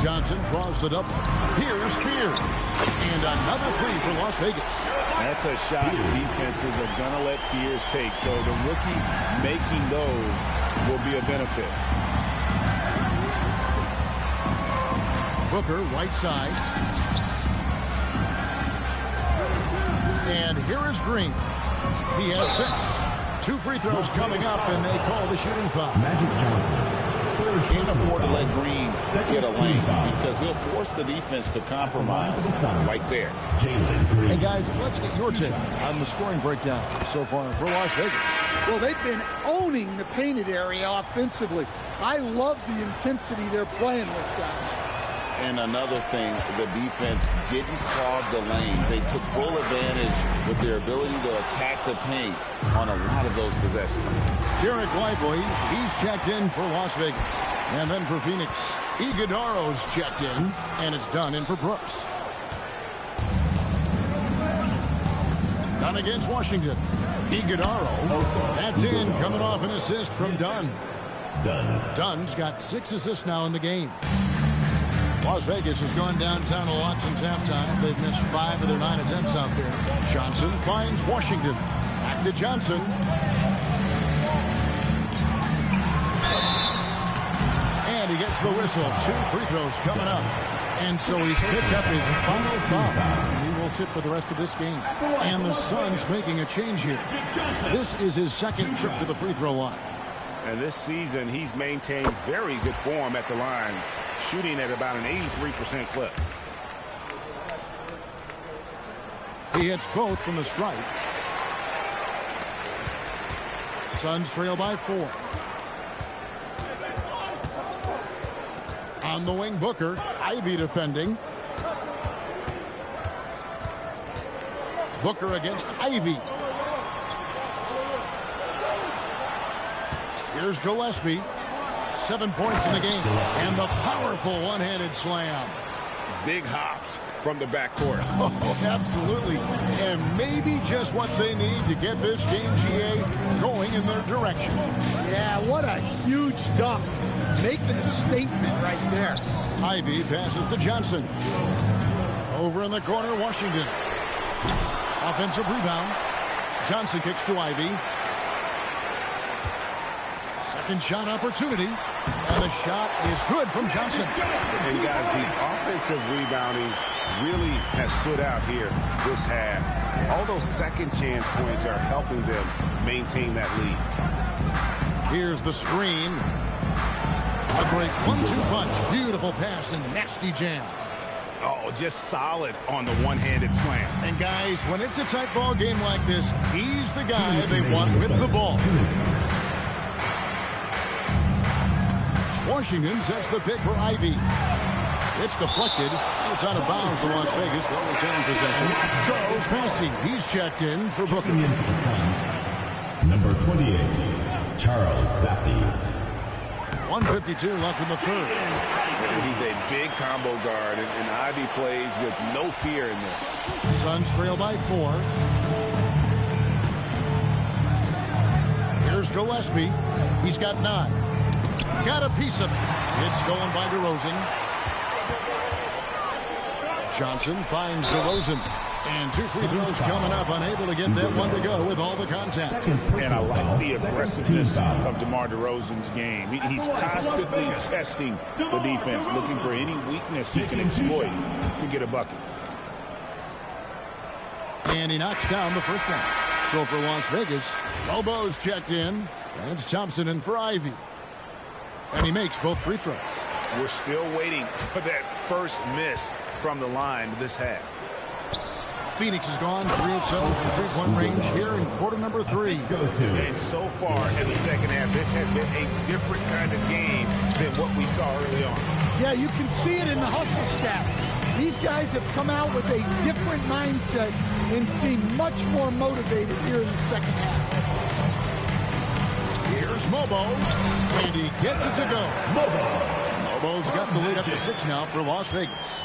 Johnson draws the double. Here's Spears. And another three for Las Vegas. That's a shot defenses are going to let Spears take. So the rookie making those will be a benefit. Booker, right side. And here is Green. He has 6. 2 free throws coming up, and they call the shooting foul. Magic Johnson. Can't afford to let Green get a lane because he'll force the defense to compromise right there. Hey, guys, let's get your take on the scoring breakdown so far for Las Vegas. Well, they've been owning the painted area offensively. I love the intensity they're playing with down there. And another thing, the defense didn't clog the lane. They took full advantage with their ability to attack the paint on a lot of those possessions. Derek Lively, he's checked in for Las Vegas. And then for Phoenix, Iguodaro's checked in, and it's done in for Brooks. Done against Washington. Iguodaro, that's in, coming off an assist from Dunn. Dunn's got 6 assists now in the game. Las Vegas has gone downtown a lot since halftime. They've missed 5 of their 9 attempts out there. Johnson finds Washington. Back to Johnson. And he gets the whistle. 2 free throws coming up. And so he's picked up his final foul. He will sit for the rest of this game. And the Suns making a change here. This is his second trip to the free throw line. And this season, he's maintained very good form at the line, shooting at about an 83% clip. He hits both from the stripe. Suns trail by 4. On the wing, Booker. Ivy defending. Booker against Ivy. Here's Gillespie. 7 points in the game. And the powerful one-handed slam. Big hops from the backcourt. Oh, absolutely. And maybe just what they need to get this game, GA, going in their direction. Yeah, what a huge dunk. Making a statement right there. Ivy passes to Johnson. Over in the corner, Washington. Offensive rebound. Johnson kicks to Ivy. Second shot opportunity. And the shot is good from Johnson. And guys, the offensive rebounding really has stood out here this half. All those second chance points are helping them maintain that lead. Here's the screen. A great 1-2 punch. Beautiful pass and nasty jam. Oh, just solid on the one-handed slam. And guys, when it's a tight ball game like this, he's the guy they want with the ball. Washington sets the pick for Ivy. It's deflected. It's out of bounds for Las Vegas. They'll return possession. Charles passing. He's checked in for Booker. In for the Suns, number 28, Charles Bassey. 1:52 left in the third. He's a big combo guard, and Ivy plays with no fear in there. Suns trail by 4. Here's Gillespie. He's got 9. Got a piece of it. It's stolen by DeRozan. Johnson finds DeRozan. And 2 free throws coming up. Unable to get that one to go with all the contact. And I like the aggressiveness of DeMar DeRozan's game. He's constantly testing the defense, looking for any weakness he can exploit to get a bucket. And he knocks down the first one. So for Las Vegas, Bobo's checked in. And it's Thompson in for Ivy. And he makes both free throws. We're still waiting for that first miss from the line this half. Phoenix has gone 3 of 7 from three-point range here in quarter number 3. And so far in the second half, this has been a different kind of game than what we saw early on. Yeah, you can see it in the hustle stat. These guys have come out with a different mindset and seem much more motivated here in the second half. Here's Mobo, and he gets it to go. Mobo's got the lead up to 6 now for Las Vegas.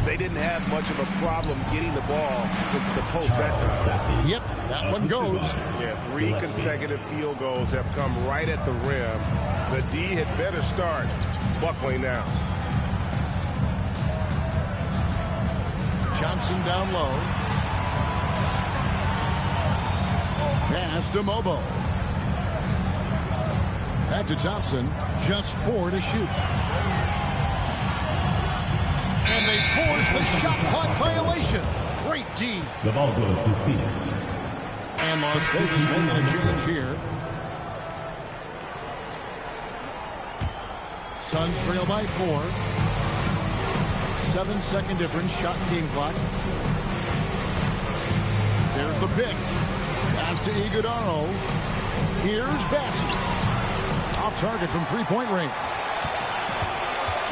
They didn't have much of a problem getting the ball into the post that time. Yep, that one goes. Yeah, 3 consecutive field goals have come right at the rim. The D had better start buckling now. Johnson down low. Pass to Mobo. Back to Thompson. Just 4 to shoot. And they force the shot clock violation. Great D. The ball goes to Phoenix. And Las Vegas making a change here. Suns trail by 4. 7-second difference. Shot game clock. There's the pick. Pass to Iguodaro. Here's Bassey. Off target from three-point range.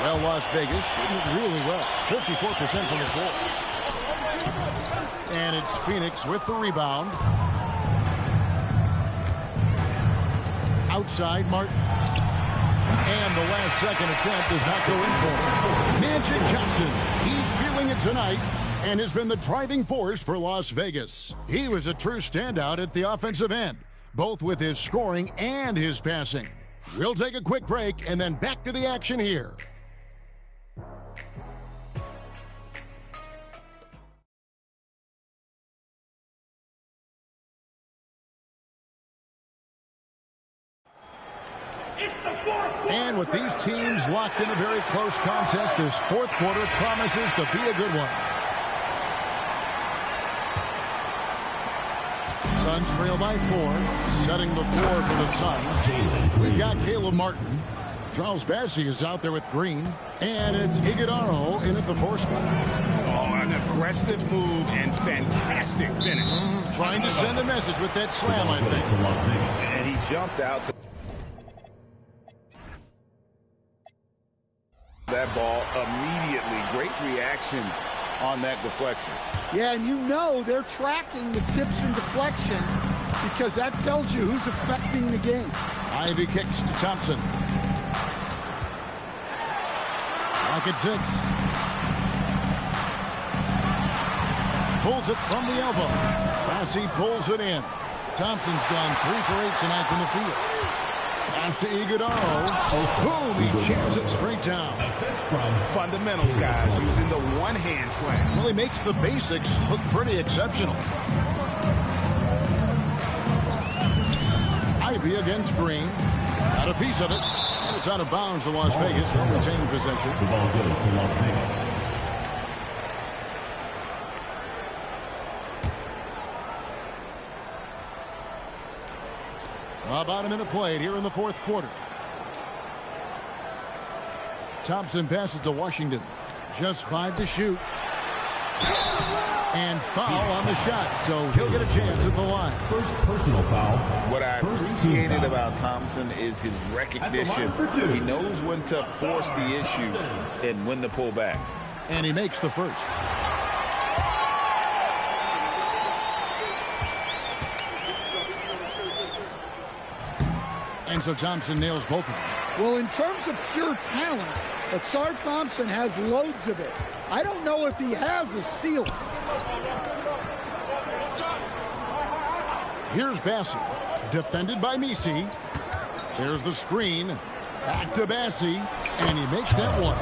Well, Las Vegas shooting it really well. 54% from the floor. And it's Phoenix with the rebound. Outside, Martin. And the last second attempt does not go in for him. Magic Johnson, he's feeling it tonight and has been the driving force for Las Vegas. He was a true standout at the offensive end, both with his scoring and his passing. We'll take a quick break and then back to the action here. And with these teams locked in a very close contest, this fourth quarter promises to be a good one. Suns trail by 4, setting the floor for the Suns. We've got Caleb Martin. Charles Bassey is out there with Green. And it's Iguodaro in at the 4 spot. Oh, an aggressive move and fantastic finish. Trying to send a message with that slam, I think. And he jumped out to that ball immediately. Great reaction on that deflection. Yeah, and you know they're tracking the tips and deflections because that tells you who's affecting the game. Ivy kicks to Thompson. Back at 6. pulls it from the elbow. Bassey pulls it in. Thompson's gone 3 for 8 tonight from the field. Pass to Iguodala. Boom, he jams it straight down. Fundamentals, guys, using the one-hand slam. Well, he makes the basics look pretty exceptional. Ivy against Green. Got a piece of it. And it's out of bounds to Las Vegas. They'll retain possession. The ball goes to Las Vegas. About a minute played here in the fourth quarter. Thompson passes to Washington. Just 5 to shoot. And foul on the shot, so he'll get a chance at the line. First personal foul. What I appreciated about Thompson is his recognition. He knows when to force the issue and when to pull back. And he makes the first. And so Thompson nails both of them. Well, in terms of pure talent, Asar Thompson has loads of it. I don't know if he has a ceiling. Here's Bassey, defended by Misi. There's the screen. Back to Bassey, and he makes that one.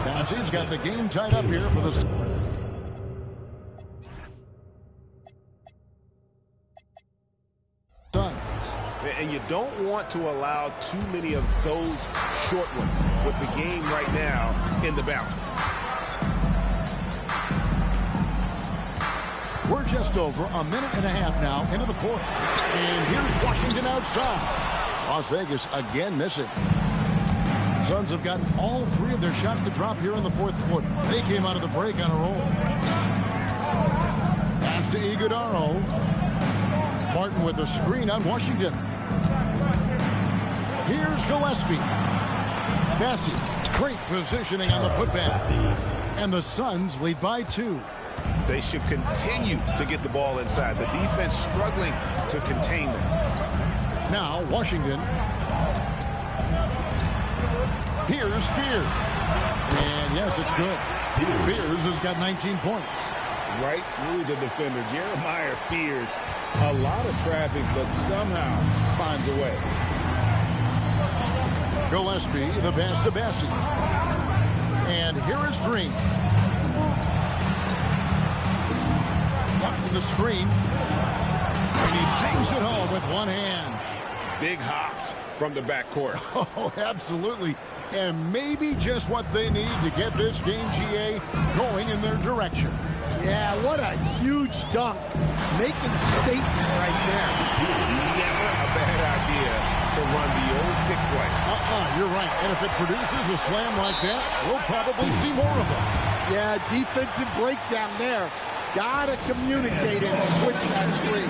Bassey's got the game tied up here for the... Suns. And you don't want to allow too many of those short ones with the game right now in the balance. We're just over a minute and a half now into the fourth. And here's Washington outside. Las Vegas again missing. The Suns have gotten all 3 of their shots to drop here in the fourth quarter. They came out of the break on a roll. Pass to Iguodala. Martin with a screen on Washington. Here's Gillespie. Bassey, great positioning on the putback. And the Suns lead by 2. They should continue to get the ball inside. The defense struggling to contain them. Now Washington. Here's Fears. And yes, it's good. Fears has got 19 points. Right through the defender. Jeremiah Fears. A lot of traffic, but somehow finds a way. Gillespie, the pass to Bassey. And here is Green. The screen, and he bangs it home with one hand. Big hops from the backcourt. Oh, absolutely. And maybe just what they need to get this game, GA, going in their direction. Yeah, what a huge dunk. Making a statement right there. Never a bad idea to run the old pick play. You're right. And if it produces a slam like that, we'll probably see more of them. Yeah, defensive breakdown there. Gotta communicate and switch that screen.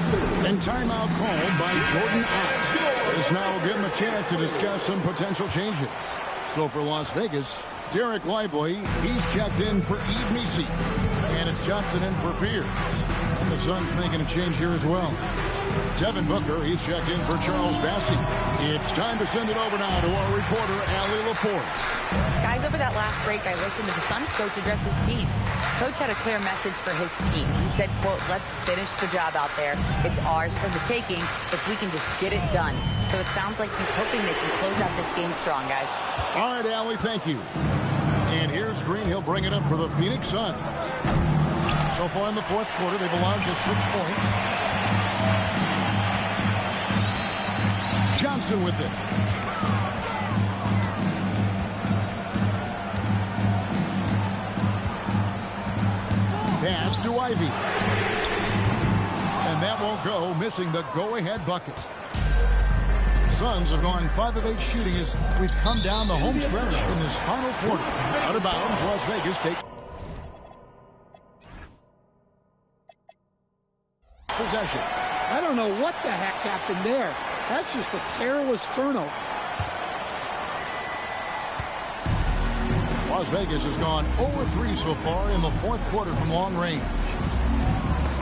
And timeout called by Jordan Ott. This now will give him a chance to discuss some potential changes. So for Las Vegas, Derek Lively, he's checked in for Yves Misi. And it's Johnson in for Fears. And the Suns making a change here as well. Devin Booker, he's checked in for Charles Bassey. It's time to send it over now to our reporter, Allie Laporte. Guys, over that last break, I listened to the Suns coach address his team. Coach had a clear message for his team. He said, quote, let's finish the job out there. It's ours for the taking if we can just get it done. So it sounds like he's hoping they can close out this game strong, guys. All right, Allie, thank you. And here's Green. He'll bring it up for the Phoenix Suns. So far in the fourth quarter, they've allowed just 6 points. Johnson with it. Pass to Ivy. And that won't go, missing the go-ahead bucket. Suns have gone 5 of 8 shooting as we've come down the home stretch in this final quarter. Out of bounds, Las Vegas takes possession. I don't know what the heck happened there. That's just a careless turnover. Las Vegas has gone 0-3 so far in the fourth quarter from long range.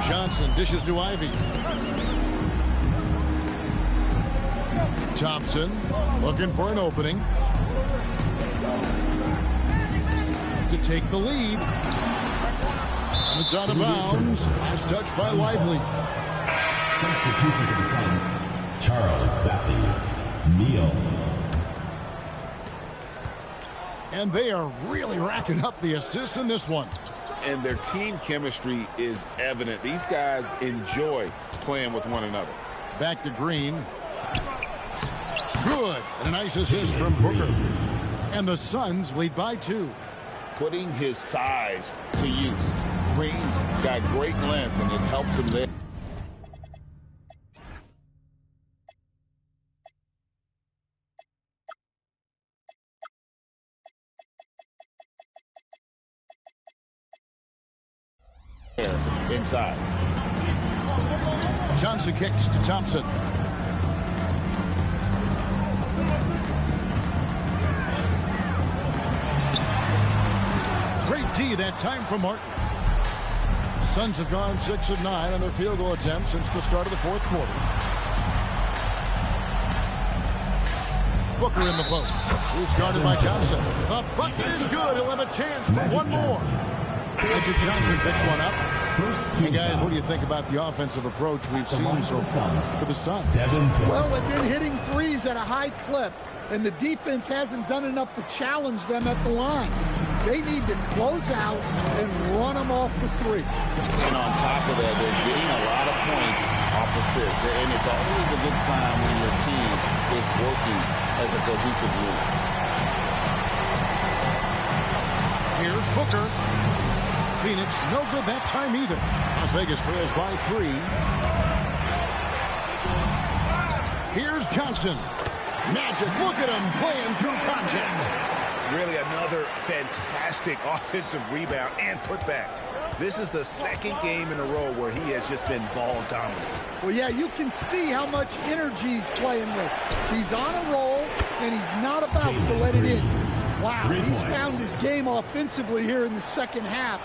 Johnson dishes to Ivy. Thompson looking for an opening to take the lead. It's out of bounds. Last touch by Lively. Substitution for the Suns, Charles Bassey, Neal. And they are really racking up the assists in this one. And their team chemistry is evident. These guys enjoy playing with one another. Back to Green. Good. And a nice assist from Booker. And the Suns lead by 2. Putting his size to use. Green's got great length, and it helps him there. Inside. Johnson kicks to Thompson. Great D that time from Martin. Suns have gone 6 of 9 on their field goal attempts since the start of the fourth quarter. Booker in the post. He's guarded by Johnson. The bucket is good. He'll have a chance for one more. Magic Johnson picks one up. Hey guys, what do you think about the offensive approach we've seen so far for the Suns? Well, they've been hitting threes at a high clip, and the defense hasn't done enough to challenge them at the line. They need to close out and run them off the three. And on top of that, they're getting a lot of points off assists. And it's always a good sign when your team is working as a cohesive unit. Here's Booker. Phoenix, no good that time either. Las Vegas trails by 3. Here's Johnson. Magic, look at him playing through contact. Really another fantastic offensive rebound and putback. This is the second game in a row where he has just been ball dominant. Well, yeah, you can see how much energy he's playing with. He's on a roll, and he's not about to let it in. Wow, he's found his game offensively here in the second half.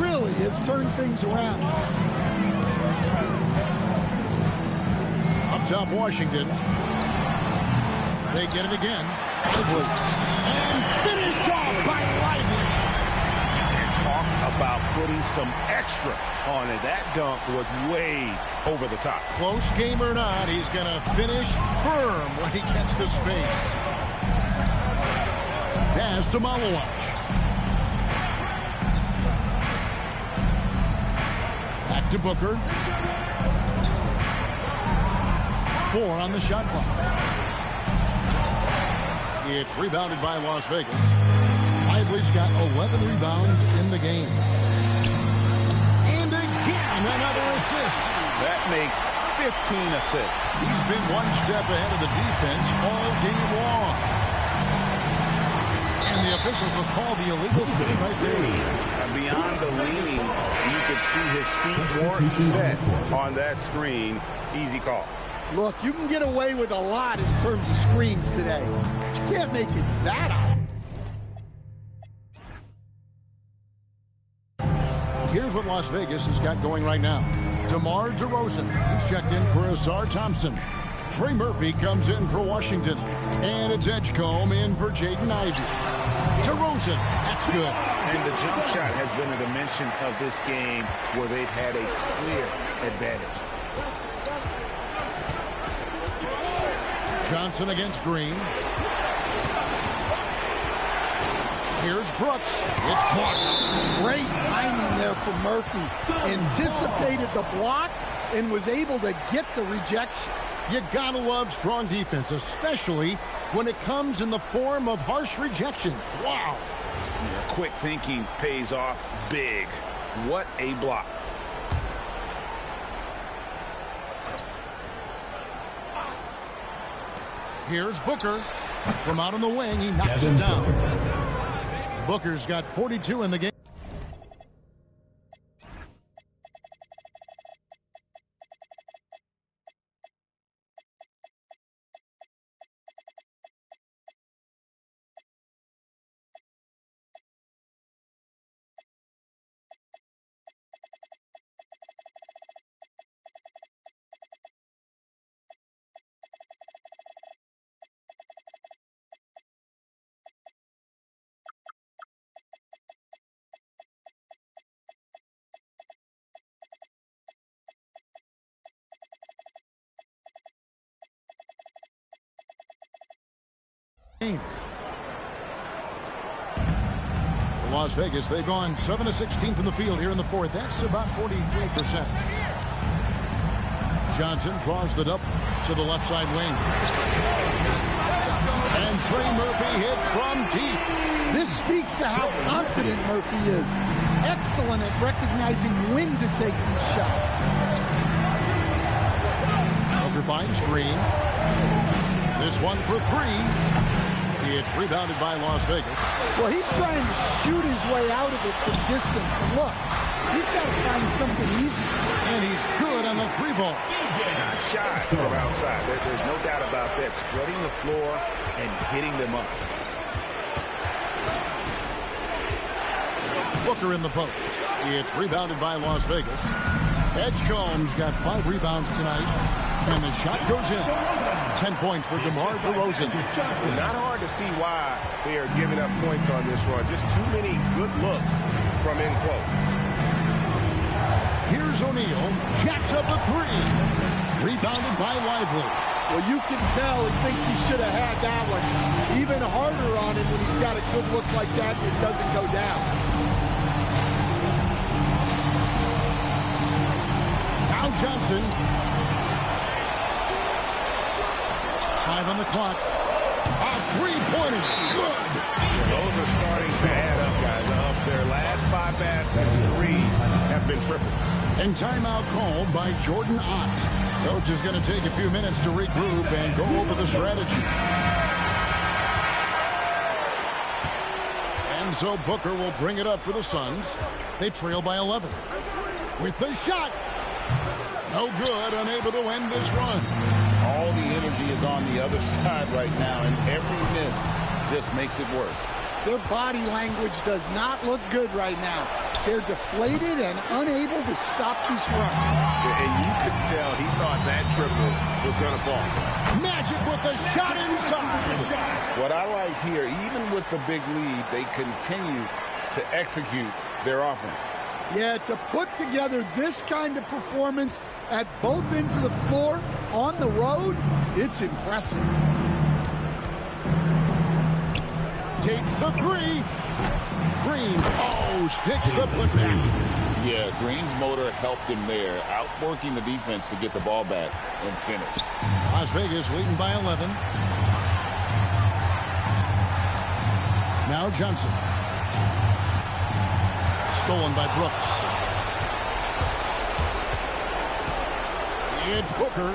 Really has turned things around. Up top, Washington. They get it again. Lively. And finished off by Lively. And talk about putting some extra on it. That dunk was way over the top. Close game or not, he's going to finish firm when he gets the space. Pass to Malawach. Back to Booker. 4 on the shot clock. It's rebounded by Las Vegas. Lively's got 11 rebounds in the game. And again, another assist. That makes 15 assists. He's been one step ahead of the defense all game long. And the officials will call the illegal screen right there. Beyond the leaning, you could see his feet weren't set on that screen. Easy call. Look, you can get away with a lot in terms of screens today. But you can't make it that out. Here's what Las Vegas has got going right now. DeMar DeRozan, he's checked in for Azar Thompson. Trey Murphy comes in for Washington. And it's Edgecombe in for Jaden Ivey. DeRozan, that's good. And the jump shot has been a dimension of this game where they've had a clear advantage. Johnson against Green. Here's Brooks. It's blocked. Great timing there for Murphy. Anticipated the block and was able to get the rejection. You gotta love strong defense, especially when it comes in the form of harsh rejections. Wow. Quick thinking pays off big. What a block. Here's Booker. From out on the wing, he knocks it down. Booker's got 42 in the game. Las Vegas, they've gone 7 of 16 from the field here in the fourth. That's about 43%. Johnson draws the double to the left side wing. And Trey Murphy hits from deep. This speaks to how confident Murphy is. Excellent at recognizing when to take these shots. Booker finds Green. This one for three. It's rebounded by Las Vegas. Well, he's trying to shoot his way out of it from distance. But look, he's got to find something easy. And he's good on the three ball. Not shy from outside. There's no doubt about that. Spreading the floor and hitting them up. Booker in the post. It's rebounded by Las Vegas. Edgecombe's got 5 rebounds tonight. And the shot goes in. 10 points for DeMar DeRozan. Not hard to see why they are giving up points on this run. Just too many good looks from in close. Here's O'Neal. Jacks up a three. Rebounded by Lively. Well, you can tell he thinks he should have had that one. Even harder on him when he's got a good look like that and it doesn't go down. Now Johnson. 5 on the clock. A three-pointer. Good. Those are starting to add up, guys. Up their last 5 baskets, 3 have been tripled. And timeout called by Jordan Ott. Coach is going to take a few minutes to regroup and go over the strategy. And so Booker will bring it up for the Suns. They trail by 11. With the shot. No good, unable to end this run. All the energy is on the other side right now, and every miss just makes it worse. Their body language does not look good right now. They're deflated and unable to stop this run. And you could tell he thought that triple was going to fall. Magic with the shot inside. What I like here, even with the big lead, they continue to execute their offense. Yeah, to put together this kind of performance at both ends of the floor on the road, it's impressive. Takes the three. Green, sticks the putback. Yeah, Green's motor helped him there, outworking the defense to get the ball back and finish. Las Vegas leading by 11. Now Johnson. Stolen by Brooks. It's Booker.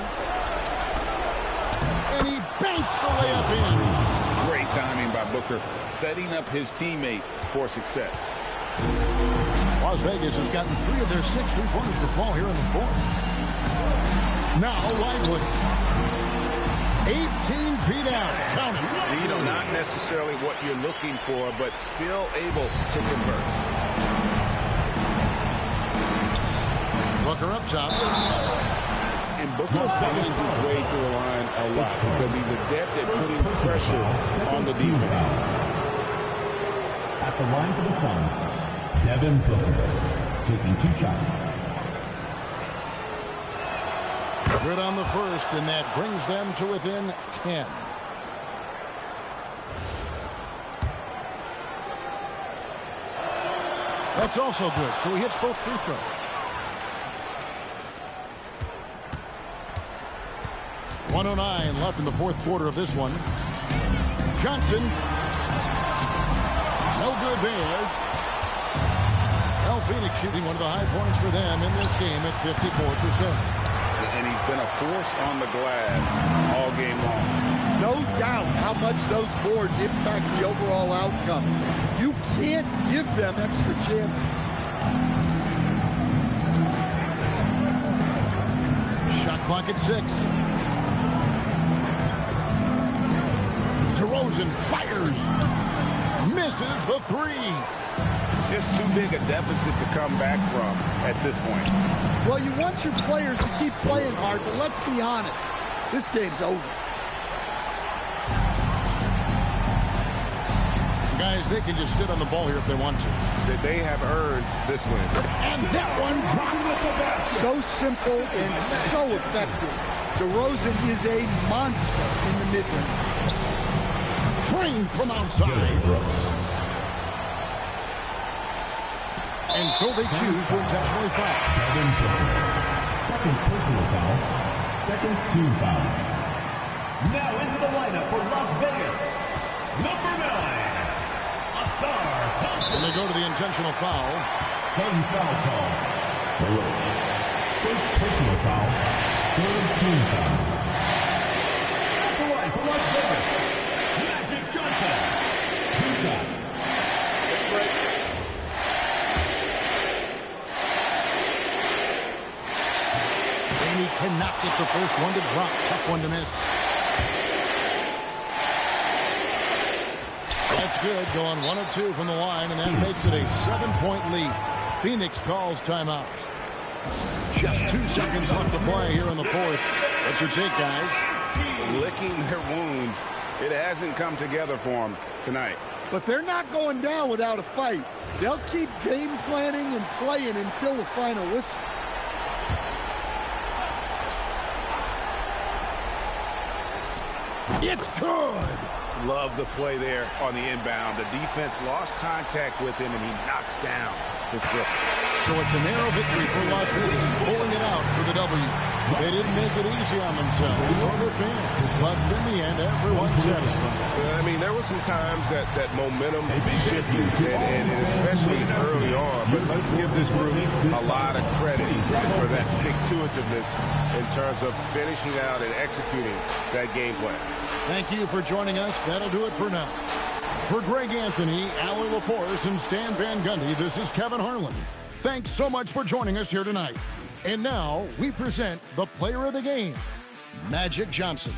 And he banks the layup in. Great timing by Booker, setting up his teammate for success. Las Vegas has gotten 3 of their 6 3-pointers to fall here in the fourth. Now Lively. 18 feet out. Count it. You know, not necessarily what you're looking for, but still able to convert. Booker up top. And Booker finds his way to the line a lot because he's adept at putting pressure on the defense. At the line for the Suns, Devin Booker taking 2 shots. Good on the first, and that brings them to within 10. That's also good, so he hits both free throws. .109 left in the fourth quarter of this one. Johnson. No good there. Phoenix shooting one of the high points for them in this game at 54%. And he's been a force on the glass all game long. No doubt how much those boards impact the overall outcome. You can't give them extra chances. Shot clock at 6. DeRozan fires. Misses the 3. Just too big a deficit to come back from at this point. Well, you want your players to keep playing hard, but let's be honest. This game's over. Guys, they can just sit on the ball here if they want to. They have earned this win. And that one dropped. So simple and so effective. DeRozan is a monster in the mid-range. Trained from outside. And so they choose to intentionally foul. Second personal foul. Second team foul. Now into the lineup for Las Vegas. Number 9, Asar Thompson. And they go to the intentional foul. Suns foul call. First personal foul. Third team foul. At the line for Las Vegas, Magic Johnson. 2 shots. And he cannot get the first one to drop. Tough one to miss. That's good. Going 1 of 2 from the line, and that makes it a 7-point lead. Phoenix calls timeout. Just 2 seconds left to play here in the fourth. What's your take, guys? Licking their wounds. It hasn't come together for them tonight. But they're not going down without a fight. They'll keep game planning and playing until the final whistle. It's good. Love the play there on the inbound. The defense lost contact with him, and he knocks down the triple. So it's a narrow victory for Las Vegas, pulling it out for the W. They didn't make it easy on themselves or their fans, but in the end, everyone's satisfied. I mean, there were some times that momentum shifted, and especially early on. But let's give this group a lot of credit for that stick-to-itiveness in terms of finishing out and executing that game plan. Thank you for joining us. That'll do it for now. For Greg Anthony, Allie LaForce, and Stan Van Gundy, this is Kevin Harlan. Thanks so much for joining us here tonight. And now we present the player of the game, Magic Johnson.